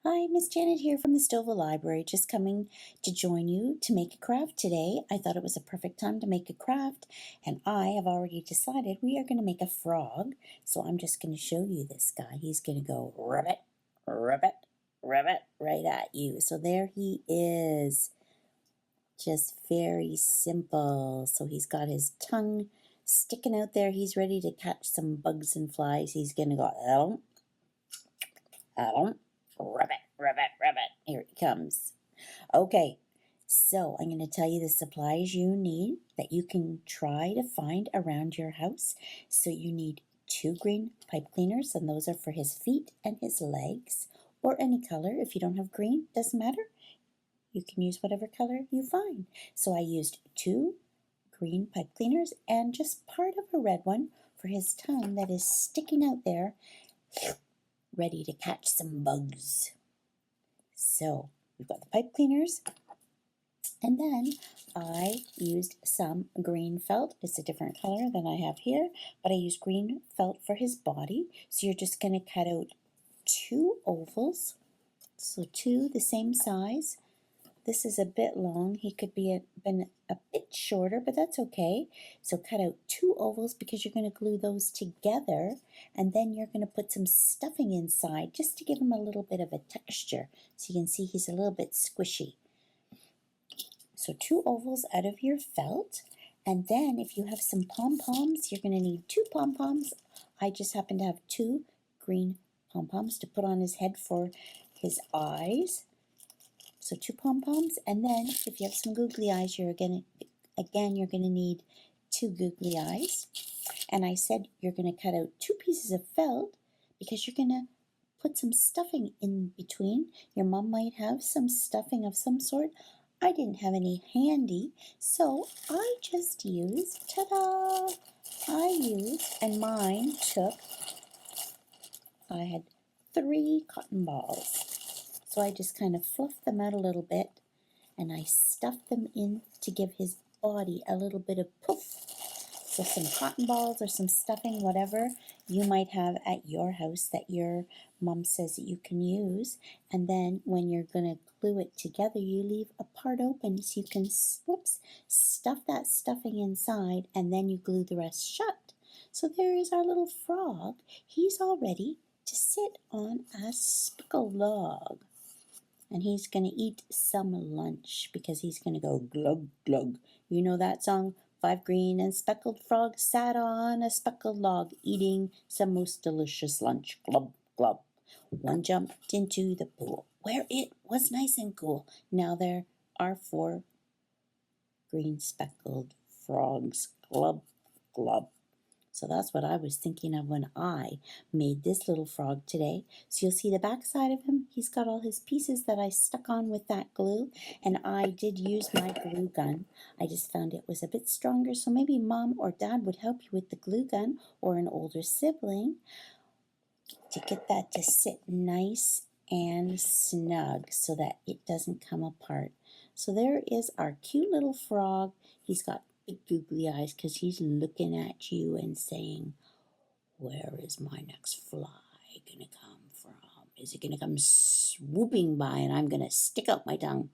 Hi, Miss Janet here from the Stouffville Library, just coming to join you to make a craft today. I thought it was a perfect time to make a craft, and I have already decided we are going to make a frog. So I'm just going to show you this guy. He's going to go ribbit, ribbit, ribbit right at you. So there he is. Just very simple. So he's got his tongue sticking out there. He's ready to catch some bugs and flies. He's going to go, ribbit, ribbit, ribbit. Here he comes. Okay, so I'm going to tell you the supplies you need that you can try to find around your house. So you need 2 green pipe cleaners, and those are for his feet and his legs, or any color. If you don't have green, doesn't matter. You can use whatever color you find. So I used 2 green pipe cleaners and just part of a red one for his tongue that is sticking out there, ready to catch some bugs. So we've got the pipe cleaners, and then I used some green felt. It's a different color than I have here, but I used green felt for his body. So you're just going to cut out 2 ovals, so 2 the same size. This is a bit long. He could been a bit shorter, but that's okay. So cut out 2 ovals because you're going to glue those together, and then you're going to put some stuffing inside just to give him a little bit of a texture. So you can see he's a little bit squishy. So 2 ovals out of your felt, and then if you have some pom-poms, you're going to need 2 pom-poms. I just happen to have 2 green pom-poms to put on his head for his eyes. So 2 pom-poms, and then if you have some googly eyes, you're going to need 2 googly eyes. And I said you're going to cut out 2 pieces of felt because you're going to put some stuffing in between. Your mom might have some stuffing of some sort. I didn't have any handy, so I just used, ta-da! And mine took, I had 3 cotton balls. So I just kind of fluffed them out a little bit, and I stuffed them in to give his body a little bit of poof. So some cotton balls or some stuffing, whatever you might have at your house that your mom says that you can use. And then when you're going to glue it together, you leave a part open so you can, stuff that stuffing inside, and then you glue the rest shut. So there is our little frog. He's all ready to sit on a spickle log. And he's going to eat some lunch because he's going to go glug, glug. You know that song? 5 green and speckled frogs sat on a speckled log, eating some most delicious lunch. Glub, glub. One jumped into the pool, where it was nice and cool. Now there are 4 green speckled frogs. Glub, glub. So that's what I was thinking of when I made this little frog today. So you'll see the back side of him. He's got all his pieces that I stuck on with that glue, and I did use my glue gun. I just found it was a bit stronger, so maybe mom or dad would help you with the glue gun, or an older sibling, to get that to sit nice and snug so that it doesn't come apart. So there is our cute little frog. He's got big googly eyes because he's looking at you and saying, where is my next fly gonna come from? Is it gonna come swooping by, and I'm gonna stick out my tongue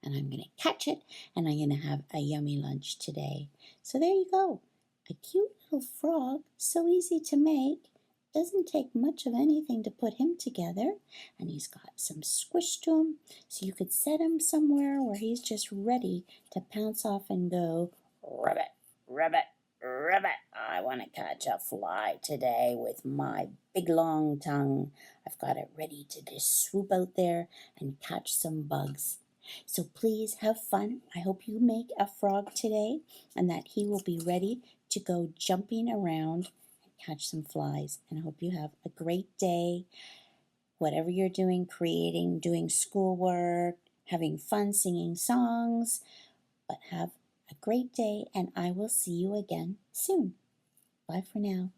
and I'm gonna catch it, and I'm gonna have a yummy lunch today. So there you go, a cute little frog, so easy to make. Doesn't take much of anything to put him together, and he's got some squish to him, so you could set him somewhere where he's just ready to pounce off and go, ribbit, ribbit, ribbit. I want to catch a fly today with my big long tongue. I've got it ready to just swoop out there and catch some bugs. So please have fun. I hope you make a frog today, and that he will be ready to go jumping around catch some flies. And I hope you have a great day. Whatever you're doing, creating, doing schoolwork, having fun, singing songs, but have a great day, and I will see you again soon. Bye for now.